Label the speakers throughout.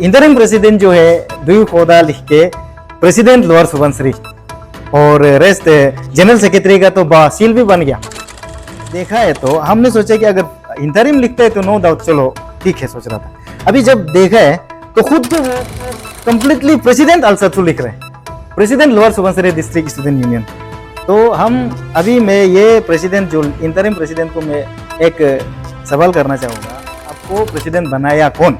Speaker 1: Interim president जो है दुई खोदा लिख के प्रेसिडेंट लोअर सुबनसिरी और रेस्ट जनरल सेक्रेटरी का तो सील भी बन गया। देखा है तो हमने सोचा कि अगर इंटरिम लिखते हैं तो नो डाउट चलो ठीक है, सोच रहा था। अभी जब देखा है तो खुद को कंप्लीटली प्रेसिडेंट अलसतु लिख रहे हैं, president lower Subansiri district student union. तो हम अभी मैं ये प्रेसिडेंट जो इंटरिम प्रेसिडेंट को मैं एक सवाल करना चाहूँगा, आपको प्रेसिडेंट बनाया कौन?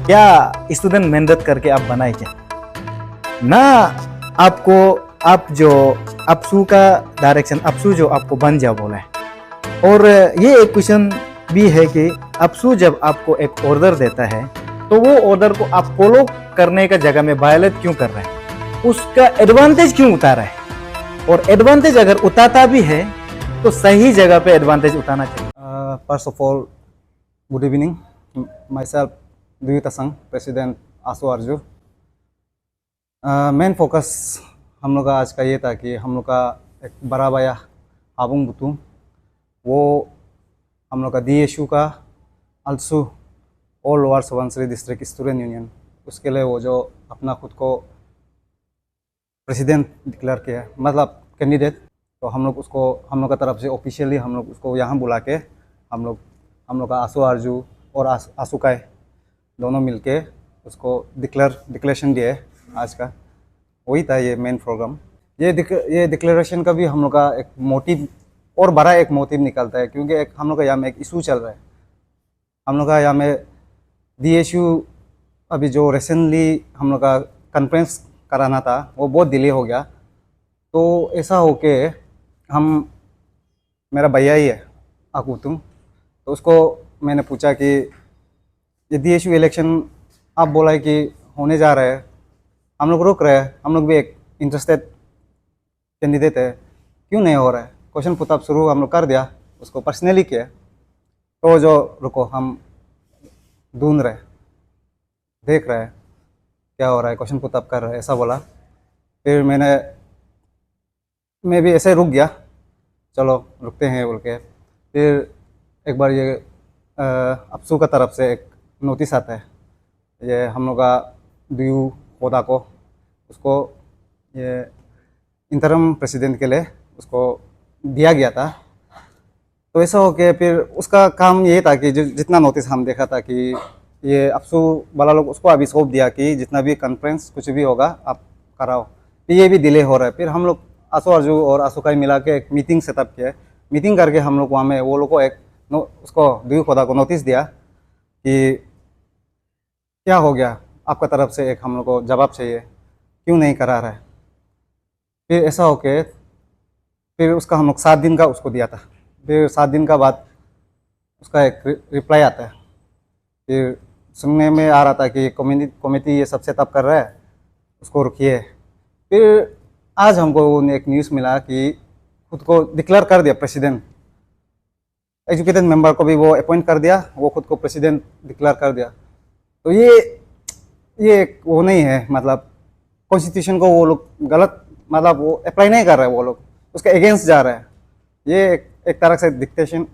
Speaker 1: क्या स्टूडेंट मेहनत करके आप बनाए क्या? ना आपको आप जो अपसू का डायरेक्शन, अपसू जो आपको बन जाओ बोला है। और ये एक क्वेश्चन भी है कि अपसू जब आपको एक ऑर्डर देता है तो वो ऑर्डर को आप फॉलो करने का जगह में वायलेट क्यों कर रहे हैं, उसका एडवांटेज क्यों उतारा है? और एडवांटेज अगर उठाता भी है तो सही जगह पे एडवांटेज उठाना चाहिए।
Speaker 2: First of all, good evening. Myself, Dwi Tasang, President Aasu Aarzoo. Main focus हम लोग का आज का ये था कि हम लोग का एक बड़ा भैया हाबुंग बुतुम, वो हम लोग का DSU का ALSU all lower Subansiri district student union, उसके लिए वो जो अपना खुद को प्रेसिडेंट डिक्लेयर किया, मतलब कैंडिडेट, तो हम लोग उसको हम लोग का तरफ से ऑफिशियली हम लोग उसको यहाँ बुला के हम लोग का आसू आरजू और आसूकाई दोनों मिलके उसको डिक्लेरेशन दिए आज का। वही था ये मेन प्रोग्राम। ये डिक्लेरेशन का भी हम लोग का एक मोटिव और बड़ा एक मोटिव निकलता है, क्योंकि एक हम लोग का यहाँ में एक इशू चल रहा है। हम लोग का यहाँ में DSU अभी जो रिसेंटली हम लोग का कॉन्फ्रेंस कराना था वो बहुत डिले हो गया। तो ऐसा हो के मेरा भैया ही है आकुतुम, तो उसको मैंने पूछा कि ये DSU इलेक्शन आप बोला है कि होने जा रहा है, हम लोग रुक रहे हैं, हम लोग भी एक इंटरेस्टेड कैंडिडेट है, क्यों नहीं हो रहा है? क्वेश्चन पुटअप शुरू हम लोग कर दिया, उसको पर्सनली किया। तो जो रुको हम ढूंढ रहे, देख रहे हैं क्या हो रहा है, क्वेश्चन पुटअप कर रहे हैं, ऐसा बोला। फिर मैं भी ऐसे रुक गया, चलो रुकते हैं बोल के। फिर एक बार ये अपसू का तरफ से एक नोटिस आता है, ये हम लोग का DU खोदा को उसको ये इंटरम प्रेसिडेंट के लिए उसको दिया गया था। तो ऐसा हो के फिर उसका काम ये था कि जितना नोटिस हम देखा था कि ये अपसू वाला लोग उसको अभी सौंप दिया कि जितना भी कॉन्फ्रेंस कुछ भी होगा आप कराओ। फिर ये भी डिले हो रहा है। फिर हम लोग आसू आरजू और आसूकाई मिला के एक मीटिंग सेटअप किया। मीटिंग करके हम लोग वहाँ में वो लोग को उसको DU खोदा को नोटिस दिया कि क्या हो गया, आपका तरफ से एक हम लोग को जवाब चाहिए, क्यों नहीं करा रहा है। फिर ऐसा हो के फिर उसका हम लोग 7 दिन का उसको दिया था। फिर 7 दिन का बाद उसका एक रिप्लाई आता है। फिर सुनने में आ रहा था कि कमेटी ये सब सेटअप कर रहा है, उसको रुकिए। फिर आज हमको एक न्यूज़ मिला कि खुद को डिक्लेयर कर दिया प्रेसिडेंट, एजुकेटेड मेंबर को भी वो अपॉइंट कर दिया, वो खुद को प्रेसिडेंट डिक्लेयर कर दिया। तो ये वो नहीं है, मतलब कॉन्स्टिट्यूशन को वो लोग गलत, मतलब वो अप्लाई नहीं कर रहे हैं, वो लोग उसके अगेंस्ट जा रहे हैं। ये एक तरह से डिक्टेशन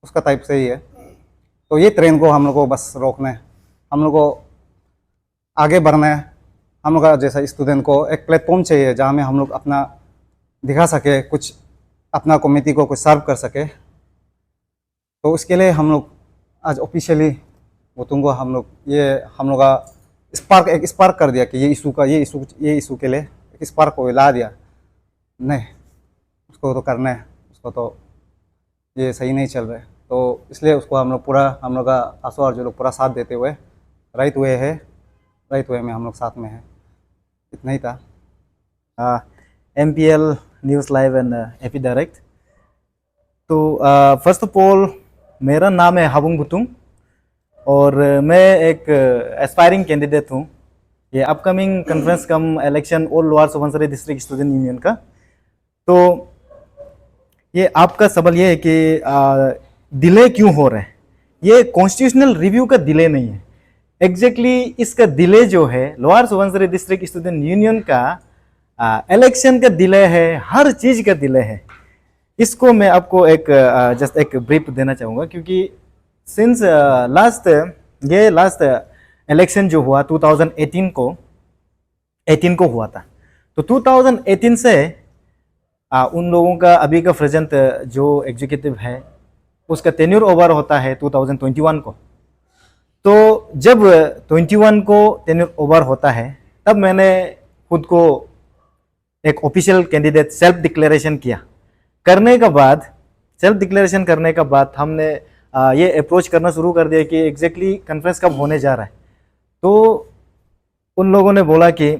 Speaker 2: उसका टाइप से ही है। तो ये ट्रेन को हम लोग को बस रोकना है, हम लोग को आगे बढ़ना है। हम लोग का जैसा स्टूडेंट को एक प्लेटफॉर्म चाहिए जहाँ में हम लोग अपना दिखा सके, कुछ अपना कमेटी को कुछ सर्व कर सके। तो उसके लिए हम लोग आज ऑफिशियली वो तुमको हम लोग का स्पार्क कर दिया कि ये इशू के लिए एक स्पार्क को ला दिया। नहीं, उसको तो करना है, उसको तो ये सही नहीं चल रहा है। तो इसलिए उसको हम लोग का आसू आरजू लोग पूरा साथ देते हुए राइट वे में हम लोग साथ में हैं। इतना ही था।
Speaker 1: MPL news live and AP direct. तो फर्स्ट ऑफ ऑल मेरा नाम है हाबुंग बुतुम और मैं एक एस्पायरिंग कैंडिडेट हूँ ये upcoming conference cum election all lower Subansiri district student union का। तो ये आपका सवाल ये है कि डिले क्यों हो रहा है? ये कॉन्स्टिट्यूशनल रिव्यू का डिले नहीं है, एग्जैक्टली इसका डिले जो है lower Subansiri district student union का इलेक्शन का डिले है, हर चीज का डिले है। इसको मैं आपको एक जस्ट एक ब्रीफ देना चाहूँगा, क्योंकि सिंस लास्ट इलेक्शन जो हुआ 2018 को हुआ था। तो 2018 से उन लोगों का अभी का प्रेजेंट जो एग्जीक्यूटिव है उसका टेन्योर ओवर होता है 2021 को। तो जब 21 को टेन्योर ओवर होता है तब मैंने खुद को एक ऑफिशियल कैंडिडेट सेल्फ डिक्लेरेशन किया। सेल्फ डिक्लेरेशन करने के बाद हमने ये अप्रोच करना शुरू कर दिया कि एग्जैक्टली कॉन्फ्रेंस कब होने जा रहा है। तो उन लोगों ने बोला कि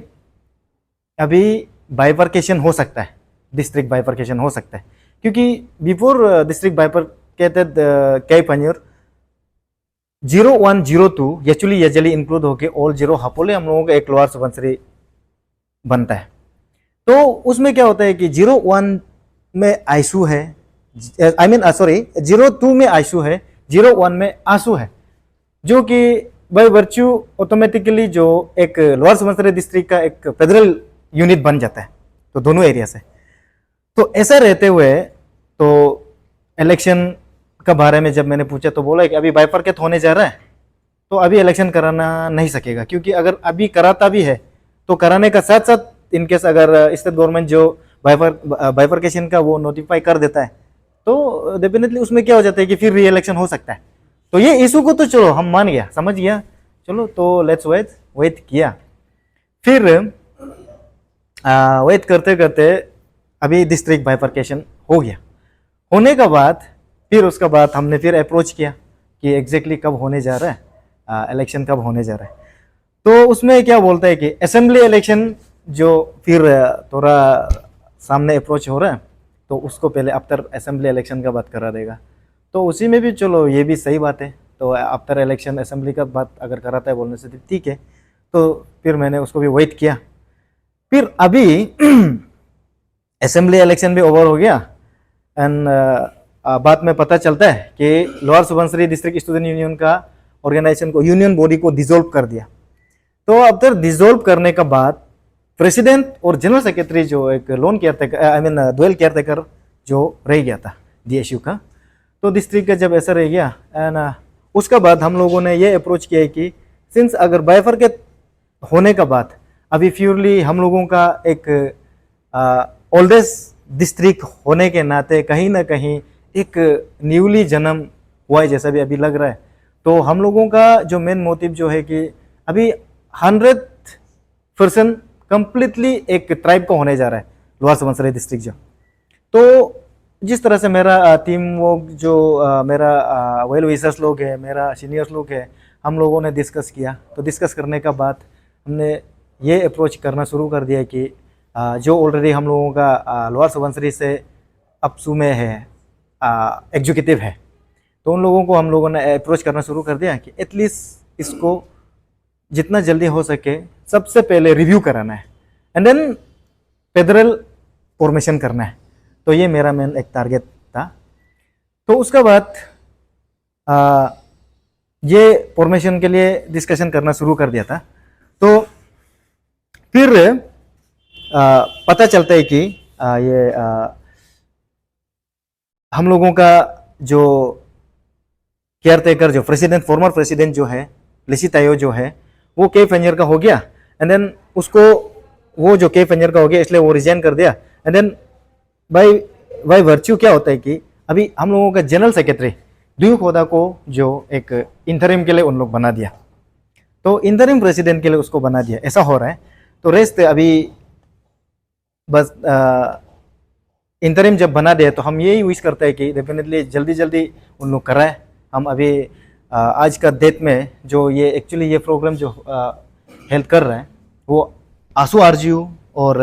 Speaker 1: अभी बाइफर्केशन हो सकता है, डिस्ट्रिक्ट बाइफर्केशन हो सकता है, क्योंकि बिफोर डिस्ट्रिक्ट बाइफर्केटेड कैपनियर 0102 एक्चुअली यजली इंक्लूड होके ऑल 0 हापोले हम लोगों का एक लोअर सुबनसिरी बनता है। तो उसमें क्या होता है कि 01 में आइसू है, 02 में आइसू है, 01 में आंसू है, जो कि बाय वर्च्यू ऑटोमेटिकली जो एक लोअर सुबनसिरी डिस्ट्रिक्ट का एक फेडरल यूनिट बन जाता है, तो दोनों एरिया से। तो ऐसा रहते हुए तो इलेक्शन का बारे में जब मैंने पूछा तो बोला कि अभी बाइफर्केट होने जा रहा है, तो अभी इलेक्शन कराना नहीं सकेगा, क्योंकि अगर अभी कराता भी है तो कराने का साथ साथ इनकेस अगर स्टेट गवर्नमेंट जो बाइफर्केशन का वो नोटिफाई कर देता है तो डेफिनेटली उसमें क्या हो जाता है कि फिर री इलेक्शन हो सकता है। तो ये इशू को तो चलो हम मान गया, समझ गया, चलो तो लेट्स वेट किया। फिर वेट करते करते अभी डिस्ट्रिक्ट बाइफर्केशन हो गया। होने के बाद फिर उसका बाद हमने फिर अप्रोच किया कि एग्जैक्टली कब होने जा रहा है, इलेक्शन कब होने जा रहा है। तो उसमें क्या बोलता है कि असेंबली इलेक्शन जो फिर थोड़ा सामने अप्रोच हो रहा है तो उसको पहले आफ्टर असेंबली इलेक्शन का बात करा देगा। तो उसी में भी चलो ये भी सही बात है, तो आफ्टर इलेक्शन असेंबली का बात अगर कराता है बोलने से ठीक है। तो फिर मैंने उसको भी वेट किया। फिर अभी असेंबली इलेक्शन भी ओवर हो गया एंड बाद में पता चलता है कि lower Subansiri district student union का ऑर्गेनाइजेशन को, यूनियन बॉडी को डिसॉल्व कर दिया। तो अब तक डिसॉल्व करने के बाद प्रेसिडेंट और जनरल सेक्रेटरी जो एक लोन केयरटेकर डुअल केयरटेकर जो रह गया था डीएसयू का, तो डिस्ट्रिक्ट का जब ऐसा रह गया एंड उसका बाद हम लोगों ने ये अप्रोच किया है कि सिंस अगर बाइफर्केट होने का बाद अभी प्योरली हम लोगों का एक ओल्डेस्ट डिस्ट्रिक्ट होने के नाते कहीं ना कहीं एक न्यूली जन्म हुआ है जैसा भी अभी लग रहा है। तो हम लोगों का जो मेन मोटिव जो है कि अभी 100% कंप्लीटली एक ट्राइब का होने जा रहा है लोअर सुबनसिरी डिस्ट्रिक्ट जो। तो जिस तरह से मेरा टीम वो जो मेरा वेल विशर्स लोग है, मेरा सीनियर्स लोग है, हम लोगों ने डिस्कस किया। तो डिस्कस करने का बाद हमने ये अप्रोच करना शुरू कर दिया कि जो ऑलरेडी हम लोगों का लोअर सुबनसिरी से अपसू में है एग्जीक्यूटिव है, तो उन लोगों को हम लोगों ने अप्रोच करना शुरू कर दिया कि एटलीस्ट इसको जितना जल्दी हो सके सबसे पहले रिव्यू कराना है एंड देन फेडरल फॉर्मेशन करना है। तो ये मेरा मेन एक टारगेट था। तो उसका बाद ये फॉर्मेशन के लिए डिस्कशन करना शुरू कर दिया था। तो फिर पता चलता है कि ये हम लोगों का जो केयरटेकर जो प्रेसिडेंट फॉर्मर प्रेसिडेंट जो है लेसी तायो जो है वो के फेंजर का हो गया एंड देन उसको वो जो के फेंजर का हो गया इसलिए वो रिजाइन कर दिया। एंड देन बाय वर्च्यू क्या होता है कि अभी हम लोगों का जनरल सेक्रेटरी दुयू खोदा को जो एक इंटरिम के लिए उन लोग बना दिया, तो इंटरिम प्रेसिडेंट के लिए उसको बना दिया, ऐसा हो रहा है। तो रेस्ट अभी बस इंटरिम जब बना दिया तो हम यही विश करते हैं कि डेफिनेटली जल्दी जल्दी उन लोग कराएं। हम अभी आज का डेट में जो ये एक्चुअली ये प्रोग्राम जो हेल्प कर रहे हैं वो आंसू आरजीयू और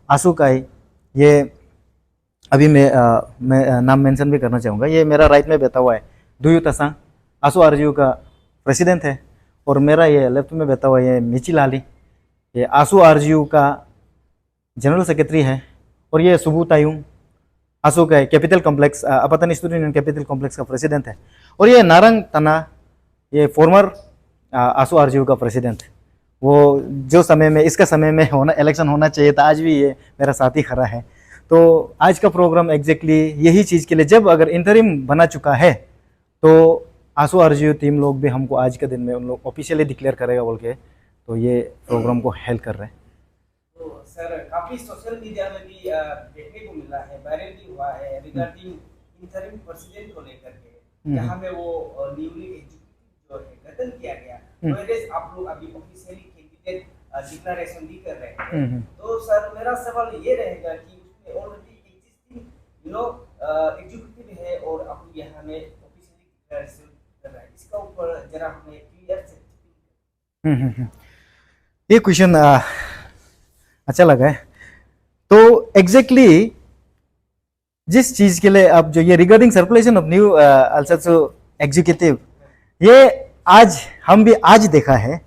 Speaker 1: आंसू का ही, ये अभी मैं नाम मेंशन भी करना चाहूँगा। ये मेरा राइट में बैठा हुआ है दुयू तसांग, आंसू आरजीयू का प्रेसिडेंट है, और मेरा ये लेफ्ट में बैठा हुआ है ये मिची लाली, ये आंसू आरजीयू का जनरल सेक्रेटरी है, और ये सुबू तायुंग आंसू का कैपिटल कॉम्प्लेक्स अपतन स्टूडेंट यूनियन कैपिटल कॉम्प्लेक्स का प्रेसिडेंट है, और ये नारंग तना ये फॉर्मर आंसू आरजीयू का प्रेसिडेंट। वो जो समय में इसका समय में होना इलेक्शन होना चाहिए था, आज भी ये मेरा साथी खड़ा है। तो आज का प्रोग्राम एग्जैक्टली यही चीज़ के लिए, जब अगर इंटरिम बना चुका है तो आंसू आरजू टीम लोग भी हमको आज के दिन में उन लोग ऑफिशियली डिक्लेयर करेगा बोल के, तो ये प्रोग्राम को हेल्प कर रहे हैं।
Speaker 3: तो सर काफी सोशल मीडिया में भी देखने को मिला है, वायरल भी हुआ है रिगार्डिंग इंटरिम प्रेसिडेंट को लेकर के, जहां में वो न्यूली एग्जीक्यूटिव जो है गठन किया गया, वेयरएज आप लोग अभी ऑफिशियली कैंडिडेट डिक्लेरेशन भी कर रहे हैं। तो सर मेरा सवाल ये रहेगा कि उसमें ऑलरेडी एग्जिस्टिंग एग्जीक्यूटिव है और आप लोग यहाँ में ऑफिशियली डिक्लेरेशन कर रहे हैं, इसका ऊपर जरा हमें क्लियर से
Speaker 1: ये क्वेश्चन अच्छा लगा है। तो एग्जैक्टली जिस चीज के लिए आप जो ये regarding circulation of new executive, ये आज हम भी आज देखा है।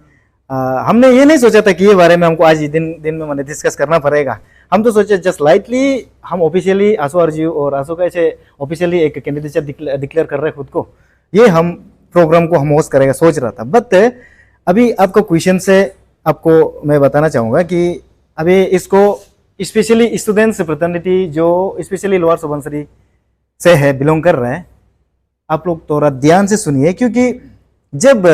Speaker 1: हमने ये नहीं सोचा था कि ये बारे में हमको आज दिन में मैंने डिस्कस करना पड़ेगा। हम तो सोचे जस्ट लाइटली हम ऑफिशियली आंसू आरजू और आंसू कैसे ऑफिशियली एक कैंडिडेट डिक्लेयर कर रहे हैं खुद को, ये हम प्रोग्राम को हम होस्ट करेगा सोच रहा था। बट अभी आपको क्वेश्चन से आपको मैं बताना चाहूँगा कि अभी इसको स्पेशली स्टूडेंट्स फ्रेटर्निटी जो स्पेशली लोअर सुबनसिरी से है बिलोंग कर रहे हैं, आप लोग थोड़ा ध्यान से सुनिए, क्योंकि जब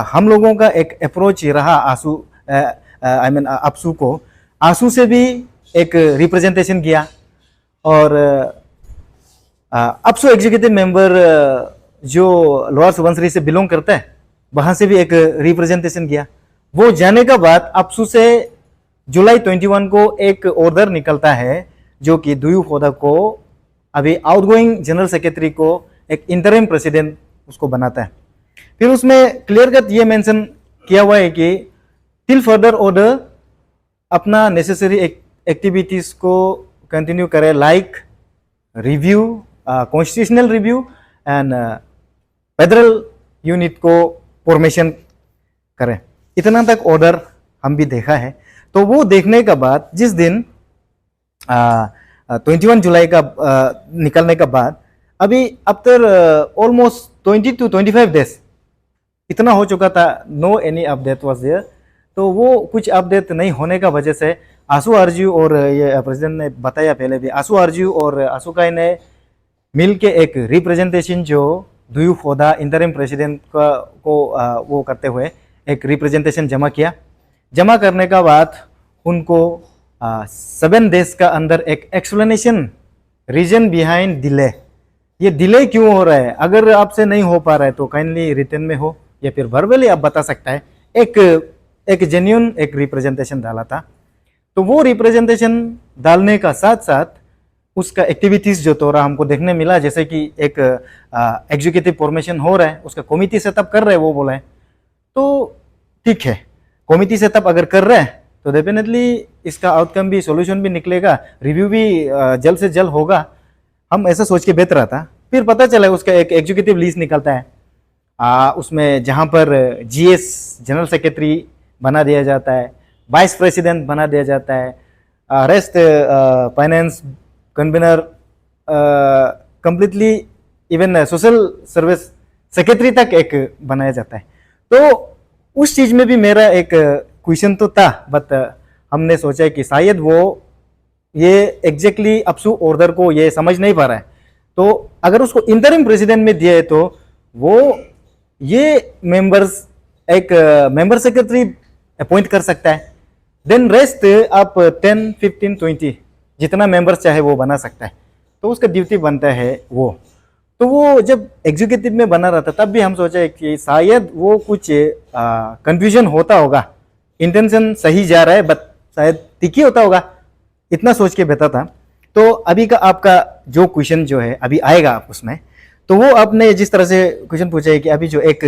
Speaker 1: हम लोगों का एक अप्रोच रहा आंसू अपसू को, आंसू से भी एक रिप्रेजेंटेशन किया और अपसू एग्जीक्यूटिव मेंबर जो लोअर सुबनसिरी से बिलोंग करता है वहां से भी एक रिप्रेजेंटेशन किया। वो जाने का बाद अपसू से जुलाई 21 को एक ऑर्डर निकलता है जो कि दुयू खोदा को अभी आउटगोइंग जनरल सेक्रेटरी को एक इंटरिम प्रेसिडेंट उसको बनाता है। फिर उसमें क्लियर कट ये मेंशन किया हुआ है कि टिल फर्दर ऑर्डर अपना नेसेसरी एक्टिविटीज को कंटिन्यू करे, like review, constitutional review and federal unit को फॉर्मेशन करें। इतना तक ऑर्डर हम भी देखा है। तो वो देखने के बाद जिस दिन 21 जुलाई का निकलने के बाद अभी आफ्टर ऑलमोस्ट 20 to 25 डेज इतना हो चुका था, no any update was there. तो वो कुछ अपडेट नहीं होने का वजह से आंसू आरजू और ये प्रेसिडेंट ने बताया पहले भी, आंसू आरजू और आंसूकाई ने मिल के एक रिप्रेजेंटेशन जो दुयू खोदा इंटरिम प्रेसिडेंट को वो करते हुए एक रिप्रेजेंटेशन जमा किया। जमा करने का बाद उनको 7 डेज का अंदर एक एक्सप्लेनेशन रीजन बिहाइंड डिले, ये डिले क्यों हो रहा है, अगर आपसे नहीं हो पा रहा है तो काइंडली रिटर्न में हो या फिर वर्बली आप बता सकता है, एक जेन्युइन एक रिप्रेजेंटेशन डाला था। तो वो रिप्रेजेंटेशन डालने का साथ साथ उसका एक्टिविटीज जो थोड़ा हमको देखने मिला, जैसे कि एक एग्जीक्यूटिव फॉर्मेशन हो रहा है, उसका कमिटी सेटअप कर रहे हैं वो बोला है। तो ठीक है, कमिटी सेटअप अगर कर रहे हैं तो डेफिनेटली इसका आउटकम भी सॉल्यूशन भी निकलेगा, रिव्यू भी जल्द से जल्द होगा, हम ऐसा सोच के बेहतर था। फिर पता चला उसका एक एग्जीक्यूटिव लिस्ट निकलता है, उसमें जहां पर जीएस जनरल सेक्रेटरी बना दिया जाता है, वाइस प्रेसिडेंट बना दिया जाता है, rest finance convener, completely even social service secretary तक एक बनाया जाता है। तो उस चीज में भी मेरा एक क्वेश्चन तो था, बट हमने सोचा कि शायद वो ये एग्जैक्टली अपसू ऑर्डर को ये समझ नहीं पा रहा है, तो अगर उसको इंटरिम प्रेसिडेंट में दिया है तो वो ये मेंबर्स एक मेंबर सेक्रेटरी अपॉइंट कर सकता है, देन रेस्ट आप 10, 15, 20 जितना मेंबर्स चाहे वो बना सकता है, तो उसका ड्यूटी बनता है वो। तो वो जब एग्जीक्यूटिव में बना रहा था तब भी हम सोचे कि शायद वो कुछ कंफ्यूजन होता होगा, इंटेंशन सही जा रहा है बट शायद ठीक ही होता होगा, इतना सोच के बैठा था। तो अभी का आपका जो क्वेश्चन जो है अभी आएगा आप उसमें, तो वो आपने जिस तरह से क्वेश्चन पूछा है कि अभी जो एक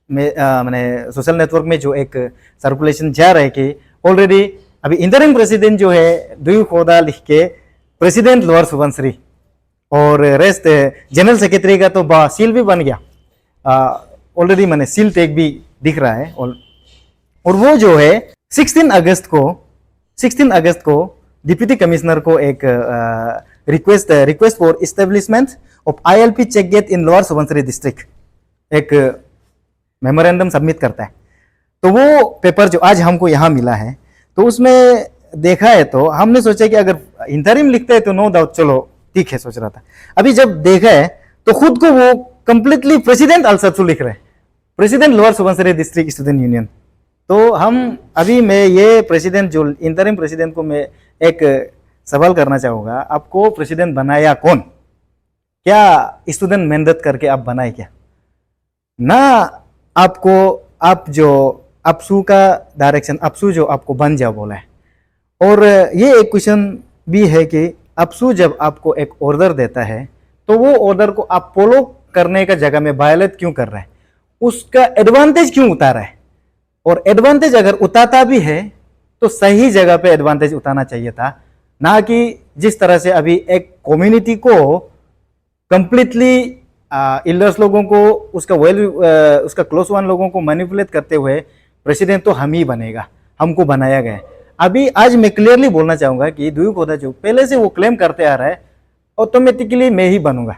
Speaker 1: मैंने सोशल नेटवर्क में जो एक सर्कुलेशन जा रहा है कि ऑलरेडी अभी इंटरिम प्रेसिडेंट जो है दुयू खोदा लिख के प्रेसिडेंट लोअर सुबनसिरी और रेस्ट जनरल सेक्रेटरी का तो सील भी बन गया, ऑलरेडी मैंने सील टैग भी दिख रहा है। और वो जो है 16 अगस्त को डिप्टी कमिश्नर को एक request for establishment of ILP check gate in lower Subansiri district एक मेमोरेंडम सबमिट करता है। तो वो पेपर जो आज हमको यहाँ मिला है, तो उसमें देखा है तो हमने सोचा कि अगर इंटरिम लिखते हैं तो नो डाउट चलो ठीक है, सोच रहा था। अभी जब देखा है तो खुद को वो कंप्लीटली प्रेसिडेंट अल्सत्सु लिख रहे हैं, president lower Subansiri district student union. तो हम अभी मैं ये प्रेसिडेंट जो इंटरिम प्रेसिडेंट को मैं एक सवाल करना चाहूँगा, आपको प्रेसिडेंट बनाया कौन? क्या स्टूडेंट मेहनत करके आप बनाए क्या? ना आपको आप जो अपसू का डायरेक्शन, अपसू जो आपको बन जाओ बोला है। और ये एक क्वेश्चन भी है कि अपसू जब आपको एक ऑर्डर देता है तो वो ऑर्डर को आप फॉलो करने का जगह में वायलेट क्यों कर रहा है, उसका एडवांटेज क्यों उतारा है? और एडवांटेज अगर उतारता भी है तो सही जगह पे एडवांटेज उतारना चाहिए था, ना कि जिस तरह से अभी एक कम्युनिटी को कंप्लीटली इल्डर्स लोगों को उसका उसका क्लोज वन लोगों को मैनिपुलेट करते हुए प्रेसिडेंट तो हम ही बनेगा, हमको बनाया गया है। अभी आज मैं क्लियरली बोलना चाहूंगा कि दुयू खोदा जो पहले से वो क्लेम करते आ रहा है ऑटोमेटिकली मैं ही बनूंगा,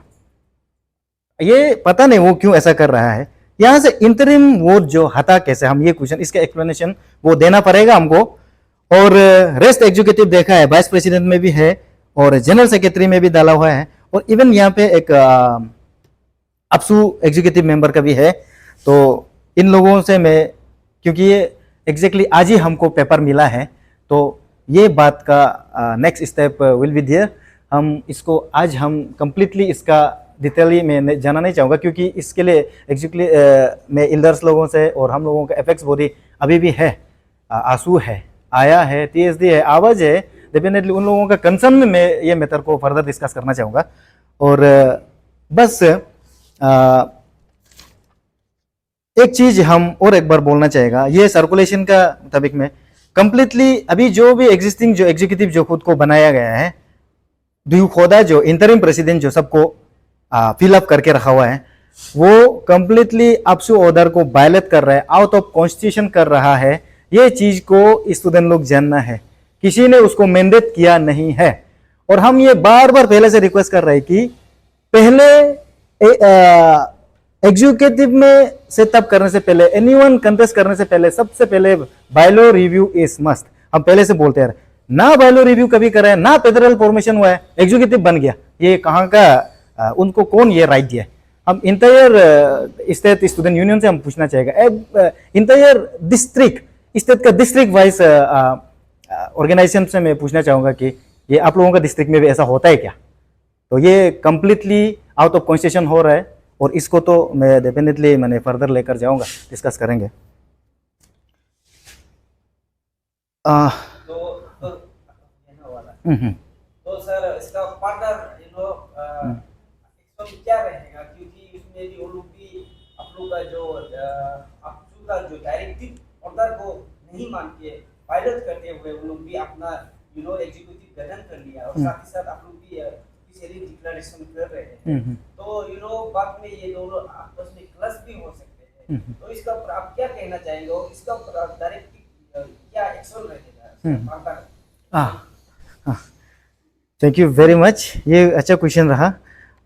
Speaker 1: ये पता नहीं वो क्यों ऐसा कर रहा है। यहाँ से इंटरिम वोट जो हटा कैसे, हम ये क्वेश्चन इसका एक्सप्लेनेशन वो देना पड़ेगा हमको। और रेस्ट एग्जीक्यूटिव देखा है, वाइस प्रेसिडेंट में भी है और जनरल सेक्रेटरी में भी डाला हुआ है, और इवन यहाँ पे एक अपसू एग्जीक्यूटिव मेंबर का भी है। तो इन लोगों से मैं, क्योंकि ये एग्जैक्टली आज ही हमको पेपर मिला है, तो ये बात का next step will be there. हम इसको आज हम कंप्लीटली इसका डिटेली मैं जाना नहीं चाहूँगा, क्योंकि इसके लिए एग्जैक्टली मैं इल्डर्स लोगों से और हम लोगों का एपेक्स बॉडी अभी भी है, आंसू है, आया है, TSD है, आवाज़ है, डेफिनेटली उन लोगों का कंसर्न में मैं ये मैटर को फर्दर डिस्कस करना चाहूँगा। और बस एक चीज़ हम और एक बार बोलना चाहेगा, ये सर्कुलेशन का मुताबिक में कंप्लीटली अभी जो भी एग्जिस्टिंग जो एग्जीक्यूटिव जो खुद को बनाया गया है, दुयू खोदा जो इंटरिम प्रेसिडेंट जो सबको फिलअप करके रखा हुआ है, वो कंप्लीटली अपसू ऑर्डर को वायलेट कर रहा है, आउट ऑफ कॉन्स्टिट्यूशन कर रहा है। ये चीज को स्टूडेंट लोग जानना है, किसी ने उसको मैंडेट किया नहीं है। और हम ये बार बार पहले से रिक्वेस्ट कर रहे हैं कि पहले एग्जीक्यूटिव में सेटअप करने से पहले, एनीवन कंटेस्ट करने से पहले, सबसे पहले बायलो रिव्यू इज मस्ट। हम पहले से बोलते हैं, ना बायलो रिव्यू कभी कराए, ना फेडरल फॉर्मेशन हुआ है, एग्जीक्यूटिव बन गया, ये कहाँ का उनको कौन ये राइट दिया? हम इंटायर स्टेट स्टूडेंट यूनियन से हम पूछना चाहेगा, इंटायर डिस्ट्रिक्ट स्टेट का डिस्ट्रिक्ट वाइज ऑर्गेनाइजेशन से मैं पूछना चाहूँगा कि ये आप लोगों का डिस्ट्रिक्ट में भी ऐसा होता है क्या? तो ये कंप्लीटली आउट ऑफ कॉन्स्टिट्यूशन हो रहा है, और इसको तो मैं डेफिनेटली मैंने फर्दर लेकर जाऊँगा, डिस्कस करेंगे।
Speaker 3: तो सर इसका पार्टनर क्या रहेगा, क्योंकि उसमें भी वो लोग भी आप लोग का जो अपसू का जो डायरेक्टिव ऑर्डर को नहीं मान के वायलेट करते हुए वो लोग भी अपना एग्जीक्यूटिव गठन कर लिया, और साथ ही साथ आप लोग भी ऑफिशियली डिक्लेरेशन कर रहे हैं। तो बाद में ये दोनों आपस में क्लश भी हो सकते हैं, तो इसका आप क्या कहना चाहेंगे, और इसका डायरेक्टिव क्या एक्शन रहेगा?
Speaker 1: थैंक यू वेरी मच, ये अच्छा क्वेश्चन रहा।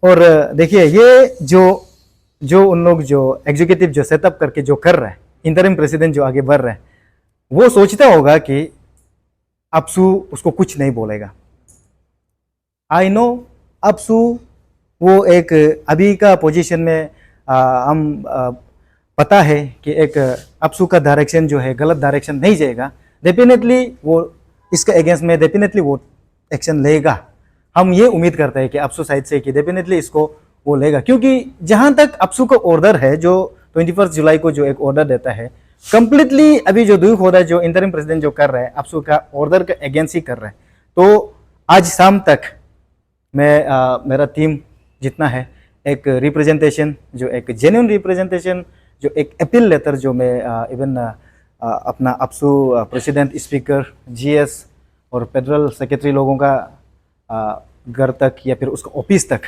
Speaker 1: और देखिए, ये जो उन लोग जो एग्जीक्यूटिव जो सेटअप करके जो कर रहा है, इंटरिम प्रेसिडेंट जो आगे बढ़ रहा है, वो सोचता होगा कि अपसू उसको कुछ नहीं बोलेगा। आई नो अपसू वो एक अभी का पोजीशन में हम पता है कि एक अपसू का डायरेक्शन जो है गलत डायरेक्शन नहीं जाएगा, डेफिनेटली वो इसका अगेंस्ट में डेफिनेटली वो एक्शन लेगा। हम ये उम्मीद करते हैं कि अपसू साइड से कि डेफिनेटली इसको वो लेगा, क्योंकि जहां तक अपसू का ऑर्डर है जो 21 जुलाई को जो एक ऑर्डर देता है, कंप्लीटली अभी जो दुयू खोदा जो इंटरिम प्रेसिडेंट जो कर रहा है अपसू का ऑर्डर का अगेंस्ट ही कर रहा है। तो आज शाम तक मैं मेरा टीम जितना है एक रिप्रेजेंटेशन, जो एक जेन्युइन रिप्रेजेंटेशन, जो एक अपील लेटर जो मैं इवन अपना अपसू प्रेसिडेंट, स्पीकर, GS और फेडरल सेक्रेटरी लोगों का घर तक या फिर उसका ऑफिस तक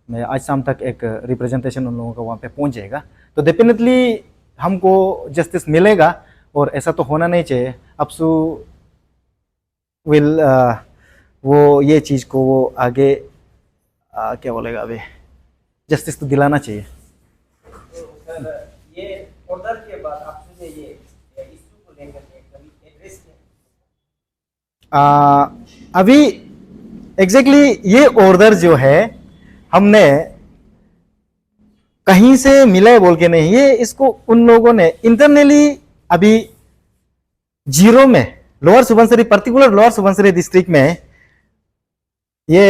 Speaker 1: मैं आज शाम तक एक रिप्रेजेंटेशन उन लोगों का वहाँ पे पहुँच जाएगा, तो डेफिनेटली हमको जस्टिस मिलेगा। और ऐसा तो होना नहीं चाहिए, अपसू विल वो ये चीज़ को वो आगे क्या बोलेगा, अभी जस्टिस तो दिलाना चाहिए।
Speaker 3: तो सर ये ऑर्डर के बाद आपने ये इशू को लेकर के कभी एड्रेस किया?
Speaker 1: अभी एग्जैक्टली ये ऑर्डर जो है हमने कहीं से मिला है बोल के नहीं, ये इसको उन लोगों ने इंटरनली अभी जीरो में lower Subansiri, particular lower Subansiri district में ये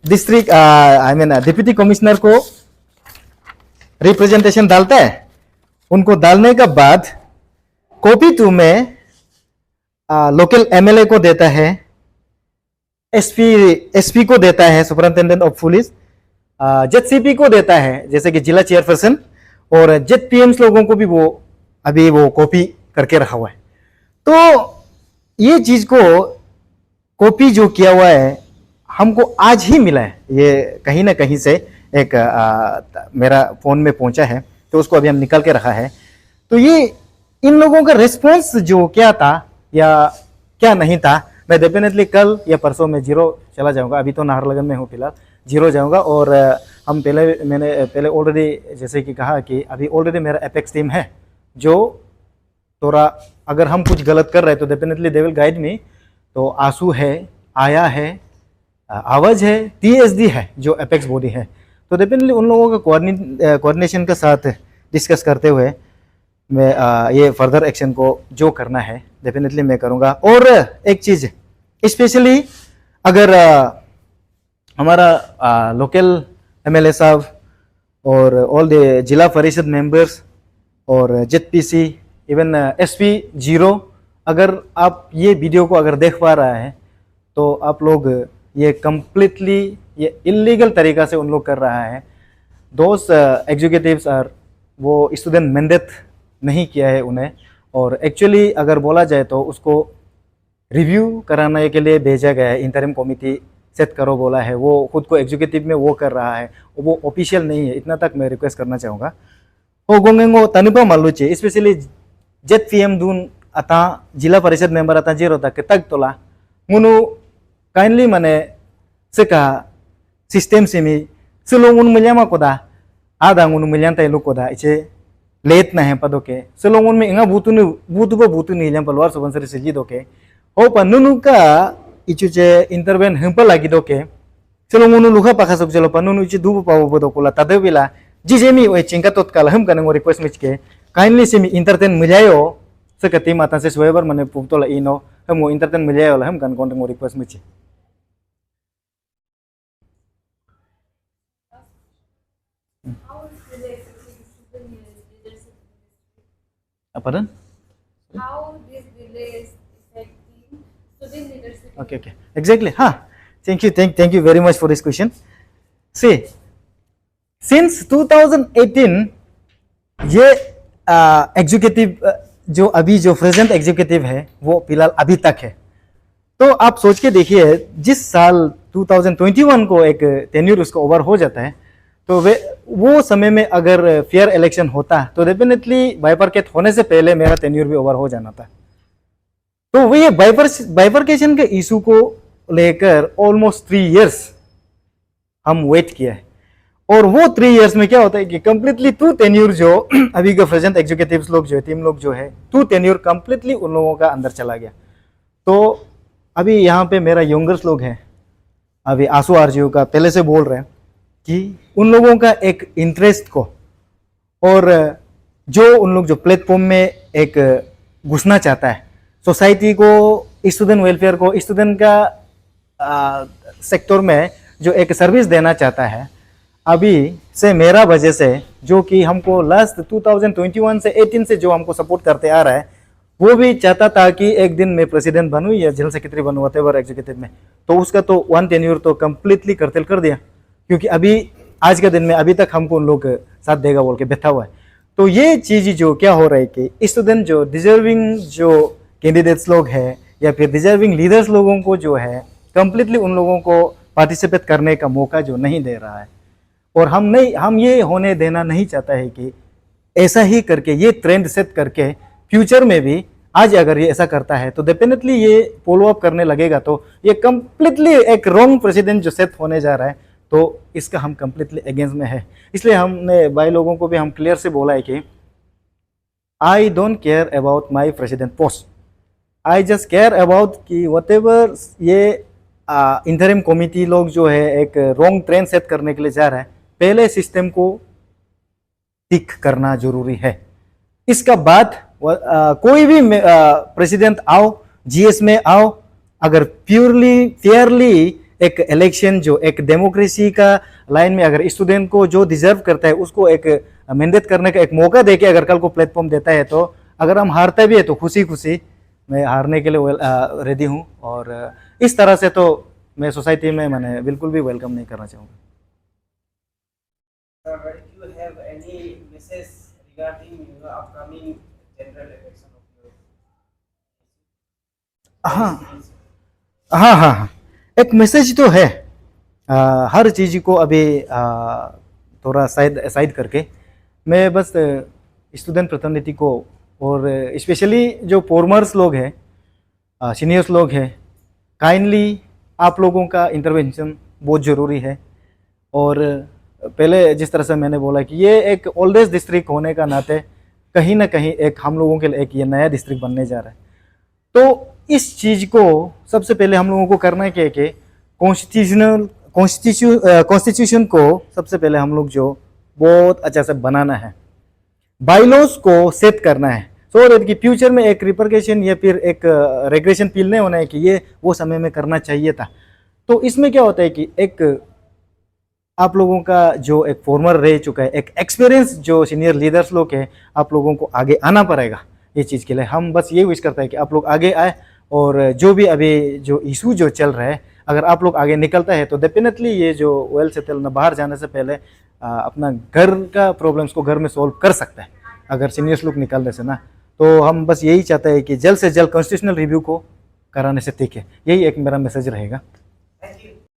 Speaker 1: district I mean deputy commissioner को रिप्रेजेंटेशन डालता है। उनको डालने के बाद कॉपी 2 में लोकल एमएलए को देता है, एसपी को देता है, सुपरिंटेंडेंट ऑफ पुलिस, जेडसीपी को देता है जैसे कि जिला चेयरपर्सन, और जेडपीएम्स लोगों को भी वो अभी वो कॉपी करके रखा हुआ है। तो ये चीज को कॉपी जो किया हुआ है हमको आज ही मिला है, ये कहीं ना कहीं से एक मेरा फोन में पहुंचा है, तो उसको अभी हम निकाल के रखा है। तो ये इन लोगों का रिस्पॉन्स जो क्या था या क्या नहीं था, मैं डेफिनेटली कल या परसों में जीरो चला जाऊंगा। अभी तो नाहरलगुन में हूँ फिलहाल, जीरो जाऊंगा। और मैंने पहले ऑलरेडी जैसे कि कहा कि अभी ऑलरेडी मेरा एपेक्स टीम है जो थोड़ा अगर हम कुछ गलत कर रहे हैं तो definitely they will guide me. तो आंसू है, आया है, आवाज है, टीएसडी है जो एपेक्स बॉडी है। तो डेफिनेटली उन लोगों का कोऑर्डिनेशन के साथ डिस्कस करते हुए मैं ये फर्दर एक्शन को जो करना है डेफिनेटली मैं करूँगा। और एक चीज़ स्पेशली अगर हमारा लोकल एमएलए साहब और ऑल द जिला परिषद मेंबर्स और जेडपीसी इवन एसपी जीरो, अगर आप ये वीडियो को अगर देख पा रहा है तो आप लोग ये कम्प्लीटली ये इलीगल तरीका से उन लोग कर रहा है। दोस एग्जीक्यूटिव्स आर वो स्टूडेंट मैंडेट नहीं किया है उन्हें, और एक्चुअली अगर बोला जाए तो उसको रिव्यू कराने के लिए भेजा गया है, इंटरिम कमिटी सेट करो बोला है, वो खुद को एग्जीक्यूटिव में वो कर रहा है, वो ऑफिशियल नहीं है। इतना तक मैं रिक्वेस्ट करना चाहूँगा। हो गोंगेंगो तनिपा मालूचे स्पेशली जेडपीएम दून अता जिला परिषद मेंबर अता जीरो तक तक तोला मुनु काइंडली माने सेका सिस्टम सेमी सेलोंग उन मिल्यामा कोदा आदा उन मिल्यान ताइलु कोदा इचे लेट ना है पदोके सेलोंग उन में इंगा बुतु नहीं जम पलवार सुबनसरी सिजी दोके हो पन्नुनु का इचुचे इंटरवेन हंपा लागी दोके सेलोंग उन लुखा पाखा सब चलो पन्नुनु इचे दुबु पावो बदोकोला तदेविला जिजेमी ओए चिंका तोतकाल हम कनेंगो रिक्वेस्ट मिचके काइंडली सेमी इंटरटेन मिलायो seketi mata sesuai mana puptola ino hemo entertain milaya lah hem kan konten request michi apa dan
Speaker 4: how this delay is affecting student leadership?
Speaker 1: okay exactly thank you very much for this question. See, since 2018 ये executive जो अभी जो present executive है वो फिलहाल अभी तक है। तो आप सोच के देखिए, जिस साल 2021 को एक टेन्यूर उसको ओवर हो जाता है, तो वो समय में अगर फेयर इलेक्शन होता तो डेफिनेटली बाइफरकेट होने से पहले मेरा टेन्यूर भी ओवर हो जाना था। तो वो ये बाइफरकेशन के इशू को लेकर ऑलमोस्ट 3 इयर्स हम वेट किया है। और वो 3 इयर्स में क्या होता है कि कंप्लीटली 2 टेन्यूर जो अभी के प्रेजेंट एग्जीक्यूटिव्स लोग जो है, टीम लोग जो है, 2 टेन्यूर कंप्लीटली उन लोगों का अंदर चला गया। तो अभी यहाँ पे मेरा यंगर्स लोग हैं, अभी आंसू आरजीओ का पहले से बोल रहे हैं कि उन लोगों का एक इंटरेस्ट को और जो उन लोग जो प्लेटफॉर्म में एक घुसना चाहता है, सोसाइटी को, स्टूडेंट वेलफेयर को, स्टूडेंट का सेक्टर में जो एक सर्विस देना चाहता है, अभी से मेरा वजह से जो कि हमको लास्ट 2021 से 18 से जो हमको सपोर्ट करते आ रहा है, वो भी चाहता था कि एक दिन मैं प्रेसिडेंट बनूं या जनरल सेक्रेटरी बनूं व्हाटएवर एग्जीक्यूटिव में। तो उसका तो 1 टेन्योर तो कंप्लीटली कर्तल कर दिया, क्योंकि अभी आज के दिन में अभी तक हमको उन लोग साथ देगा बोल के बैठा हुआ है। तो ये चीज़ जो क्या हो रहा है कि स्टूडेंट जो डिजर्विंग जो कैंडिडेट्स लोग हैं या फिर डिजर्विंग लीडर्स लोगों को जो है कंप्लीटली उन लोगों को पार्टिसिपेट करने का मौका जो नहीं दे रहा है। और हम ये होने देना नहीं चाहता है कि ऐसा ही करके ये ट्रेंड सेट करके फ्यूचर में भी आज अगर ये ऐसा करता है तो डेफिनेटली ये फॉलो अप करने लगेगा, तो ये कंप्लीटली एक रॉन्ग प्रेसिडेंट जो सेट होने जा रहा है, तो इसका हम कंप्लीटली अगेंस्ट में है। इसलिए हमने भाई लोगों को भी हम क्लियर से बोला है कि I don't care about my president post, I just care about कि व्हाटएवर ये इंटरिम कमिटी लोग जो है एक रॉन्ग ट्रेंड सेट करने के लिए जा रहा है, पहले सिस्टम को टिक करना जरूरी है। इसका बाद कोई भी प्रेसिडेंट आओ, जीएस में आओ, अगर प्योरली फेयरली एक इलेक्शन जो एक डेमोक्रेसी का लाइन में अगर स्टूडेंट को जो डिजर्व करता है उसको एक मैंडेट करने का एक मौका देके अगर कल को प्लेटफॉर्म देता है, तो अगर हम हारते भी है तो खुशी खुशी मैं हारने के लिए रेडी हूँ। और इस तरह से तो मैं सोसाइटी में मैंने बिल्कुल भी वेलकम नहीं करना चाहूँगा।
Speaker 3: Sir, if you have any message regarding upcoming general election of your
Speaker 1: हाँ हाँ हाँ हाँ, एक मैसेज तो है। हर चीज़ को अभी थोड़ा साइड करके मैं बस स्टूडेंट प्रतिनिधि को और स्पेशली जो फॉर्मर्स लोग हैं, सीनियर्स लोग हैं, काइंडली आप लोगों का इंटरवेंशन बहुत ज़रूरी है। और पहले जिस तरह से मैंने बोला कि ये एक ओल्डेस्ट डिस्ट्रिक्ट होने का नाते कहीं ना कहीं एक हम लोगों के लिए एक ये नया डिस्ट्रिक्ट बनने जा रहा है। तो इस चीज़ को सबसे पहले हम लोगों को करना है कि कॉन्स्टिट्यूशन को सबसे पहले हम लोग जो बहुत अच्छा से बनाना है, बाइलॉज को सेट करना है, सो दैट कि फ्यूचर में एक रिपरकेशन या फिर एक रेग्रेशन फील नहीं होना है कि ये वो समय में करना चाहिए था। तो इसमें क्या होता है कि एक आप लोगों का जो एक फॉर्मर रह चुका है, एक एक्सपीरियंस जो सीनियर लीडर्स लोग हैं, आप लोगों को आगे आना पड़ेगा ये चीज़ के लिए। हम बस ये विश करते हैं कि आप लोग आगे आए और जो भी अभी जो इशू जो चल रहा है, अगर आप लोग आगे निकलता है तो डेफिनेटली ये जो वेल सेटल ना बाहर जाने से पहले अपना घर का प्रॉब्लम्स को घर में सॉल्व कर सकता है अगर सीनियर्स लोग निकलने से ना। तो हम बस यही चाहते हैं कि जल्द से जल्द कॉन्स्टिट्यूशनल रिव्यू को कराने से ठीक है, यही एक मेरा मैसेज रहेगा।